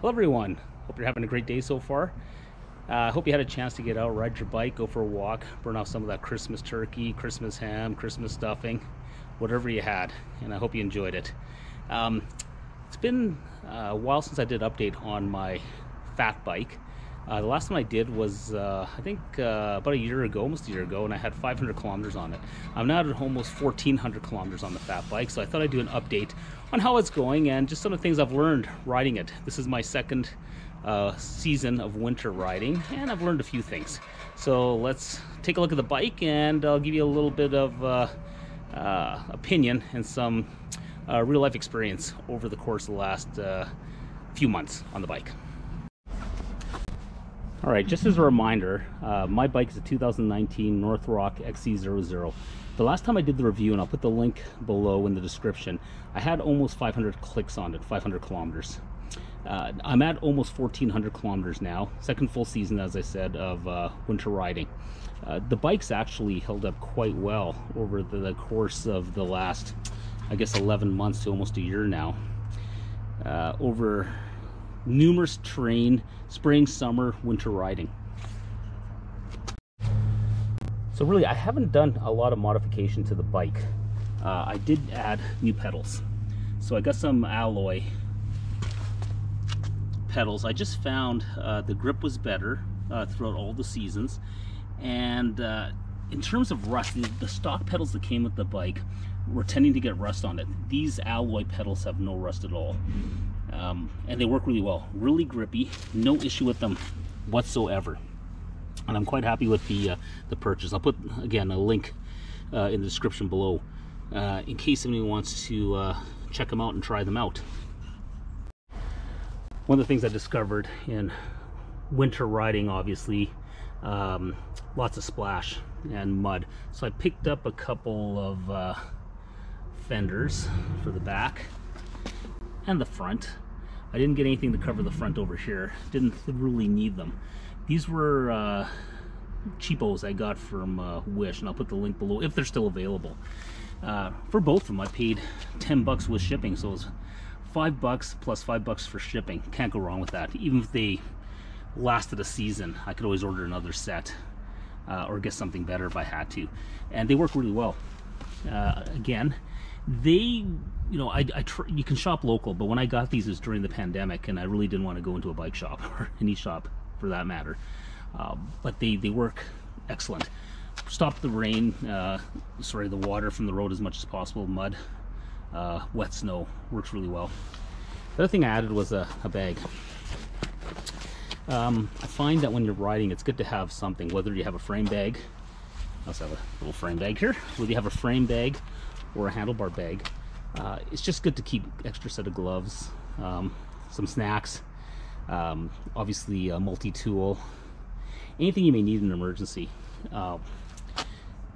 Hello everyone, hope you're having a great day so far. I hope you had a chance to get out, ride your bike, go for a walk, burn off some of that Christmas turkey, Christmas ham, Christmas stuffing, whatever you had, and I hope you enjoyed it. It's been a while since I did an update on my fat bike. The last one I did was I think about a year ago, almost a year ago, and I had 500 kilometers on it. I'm now at almost 1,400 kilometers on the fat bike, so I thought I'd do an update on how it's going and just some of the things I've learned riding it. This is my second season of winter riding, and I've learned a few things. So let's take a look at the bike, and I'll give you a little bit of opinion and some real life experience over the course of the last few months on the bike. All right, just as a reminder, my bike is a 2019 Northrock XC00. The last time I did the review, and I'll put the link below in the description, I had almost 500 clicks on it, 500 kilometers. I'm at almost 1,400 kilometers now, second full season, as I said, of winter riding. The bike's actually held up quite well over the course of the last, I guess, 11 months to almost a year now. Over numerous terrain, spring, summer, winter riding. So really, I haven't done a lot of modification to the bike. I did add new pedals. So I got some alloy pedals. I just found the grip was better throughout all the seasons. And in terms of rust, the stock pedals that came with the bike were tending to get rust on it. These alloy pedals have no rust at all. And they work really well, really grippy, no issue with them whatsoever, and I'm quite happy with the purchase. I'll put again a link in the description below in case anyone wants to check them out and try them out. One of the things I discovered in winter riding, obviously, lots of splash and mud, so I picked up a couple of fenders for the back and the front. I didn't get anything to cover the front over here. Didn't really need them. These were cheapos I got from Wish, and I'll put the link below if they're still available. For both of them, I paid 10 bucks with shipping, so it was 5 bucks plus 5 bucks for shipping. Can't go wrong with that. Even if they lasted a season, I could always order another set or get something better if I had to. And they work really well. Again, they, you know, you can shop local, but when I got these, it was during the pandemic, and I really didn't want to go into a bike shop or any shop for that matter. But they work excellent. Stop the rain, the water from the road as much as possible. Mud, wet snow, works really well. The other thing I added was a bag. I find that when you're riding, it's good to have something, whether you have a frame bag. I also have a little frame bag here. Whether you have a frame bag or a handlebar bag, it's just good to keep extra set of gloves, some snacks, obviously a multi-tool, anything you may need in an emergency. No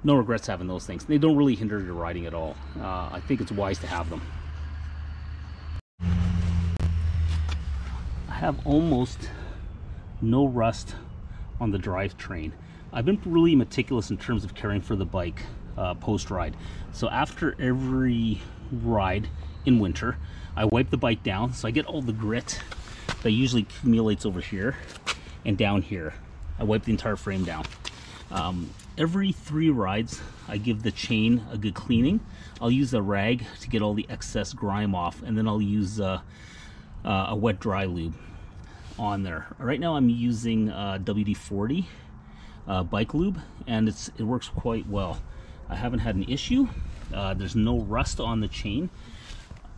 regrets having those things. They don't really hinder your riding at all. I think it's wise to have them. I have almost no rust on the drivetrain. I've been really meticulous in terms of caring for the bike post-ride. So after every ride in winter, I wipe the bike down, so I get all the grit that usually accumulates over here and down here. I wipe the entire frame down. Every 3 rides, I give the chain a good cleaning. I'll use a rag to get all the excess grime off, and then I'll use a wet dry lube on there. Right now I'm using WD-40 bike lube, and it works quite well. I haven't had an issue. There's no rust on the chain.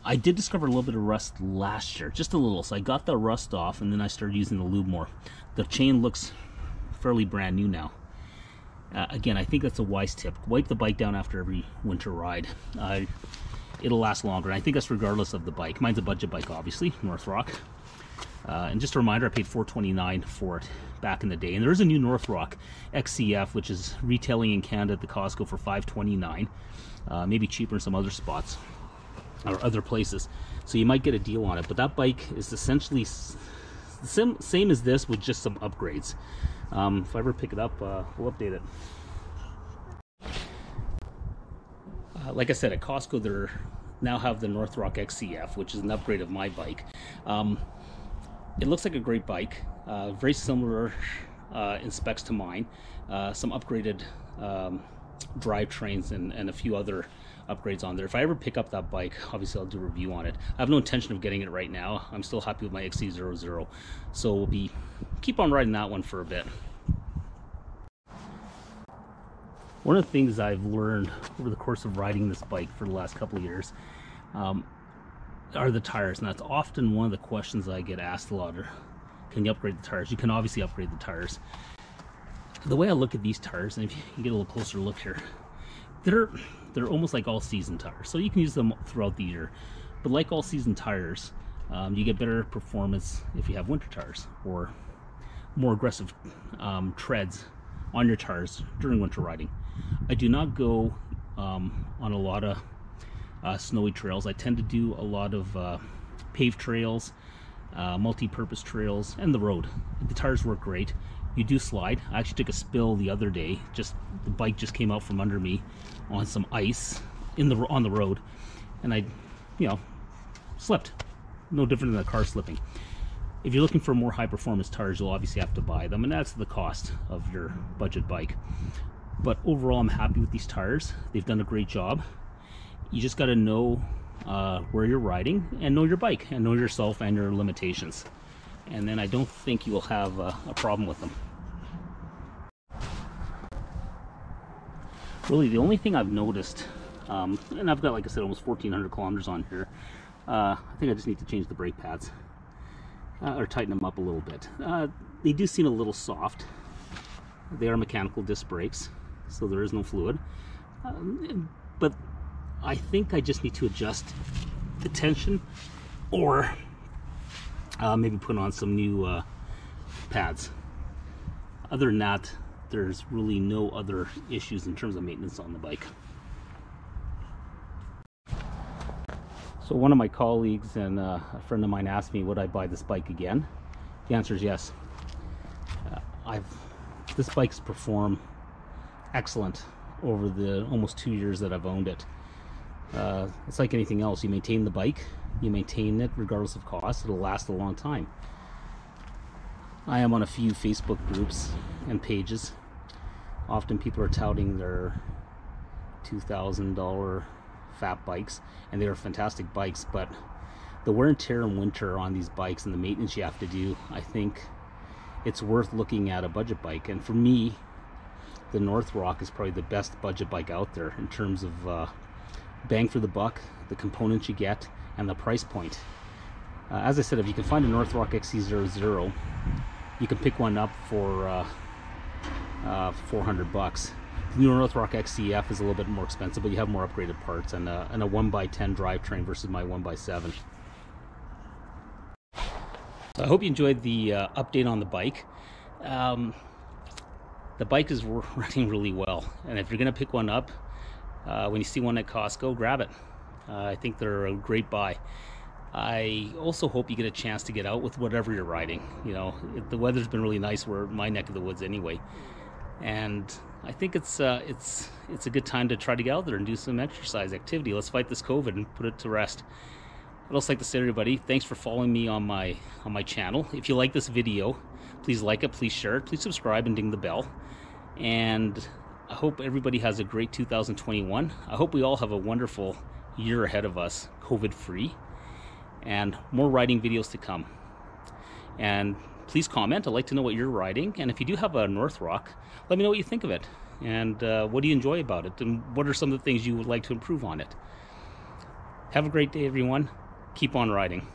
I did discover a little bit of rust last year, just a little, so I got the rust off, and then I started using the lube more. The chain looks fairly brand new now. Again, I think that's a wise tip. Wipe the bike down after every winter ride. It'll last longer, and I think that's regardless of the bike. Mine's a budget bike, obviously, Northrock. And just a reminder, I paid $429 for it back in the day. And there is a new Northrock XCF, which is retailing in Canada at the Costco for $529, maybe cheaper in some other spots or other places. So you might get a deal on it. But that bike is essentially the same as this with just some upgrades. If I ever pick it up, we'll update it. Like I said, at Costco, they now have the Northrock XCF, which is an upgrade of my bike. It looks like a great bike, very similar in specs to mine, some upgraded drivetrains and a few other upgrades on there. If I ever pick up that bike, obviously I'll do a review on it. I have no intention of getting it right now. I'm still happy with my XC00, so we'll keep on riding that one for a bit. One of the things I've learned over the course of riding this bike for the last couple of years are the tires, and that's often one of the questions I get asked a lot. Can you upgrade the tires? You can obviously upgrade the tires. The way I look at these tires, and if you get a little closer look here, they're almost like all-season tires, so you can use them throughout the year. But like all-season tires, you get better performance if you have winter tires or more aggressive treads on your tires during winter riding. I do not go on a lot of snowy trails. I tend to do a lot of paved trails, multi-purpose trails, and the road. The tires work great. You do slide. I actually took a spill the other day. The bike just came out from under me on some ice on the road, and I, slipped. No different than a car slipping. If you're looking for more high-performance tires, you'll obviously have to buy them, and that's the cost of your budget bike. But overall, I'm happy with these tires. They've done a great job. You just got to know where you're riding and know your bike and know yourself and your limitations. And then I don't think you will have a problem with them. Really, the only thing I've noticed, and I've got, like I said, almost 1,400 kilometers on here, I think I just need to change the brake pads or tighten them up a little bit. They do seem a little soft. They are mechanical disc brakes, so there is no fluid. But I think I just need to adjust the tension, or maybe put on some new pads. Other than that, there's really no other issues in terms of maintenance on the bike. So one of my colleagues and a friend of mine asked me, would I buy this bike again? The answer is yes. This bike's performed excellent over the almost 2 years that I've owned it. It's like anything else. You maintain the bike, you maintain it regardless of cost, it'll last a long time. I am on a few Facebook groups and pages. Often people are touting their $2,000 fat bikes, and they are fantastic bikes, but the wear and tear in winter on these bikes and the maintenance you have to do, I think it's worth looking at a budget bike. And for me, the Northrock is probably the best budget bike out there in terms of bang for the buck, the components you get, and the price point. As I said, if you can find a Northrock XC00, you can pick one up for 400 bucks. The new Northrock XCF is a little bit more expensive, but you have more upgraded parts and a 1x10 drivetrain versus my 1x7. So I hope you enjoyed the update on the bike. The bike is running really well, and if you're going to pick one up, when you see one at Costco, grab it. I think they're a great buy. I also hope you get a chance to get out with whatever you're riding. The weather's been really nice where my neck of the woods anyway, and I think it's a good time to try to get out there and do some exercise activity. Let's fight this COVID and put it to rest. I'd also like to say to everybody, thanks for following me on my channel. If you like this video, please like it, please share it, please subscribe and ding the bell. And I hope everybody has a great 2021. I hope we all have a wonderful year ahead of us, COVID-free, and more riding videos to come. And please comment. I'd like to know what you're riding, and if you do have a Northrock, let me know what you think of it, and what do you enjoy about it, and what are some of the things you would like to improve on it. Have a great day, everyone. Keep on riding.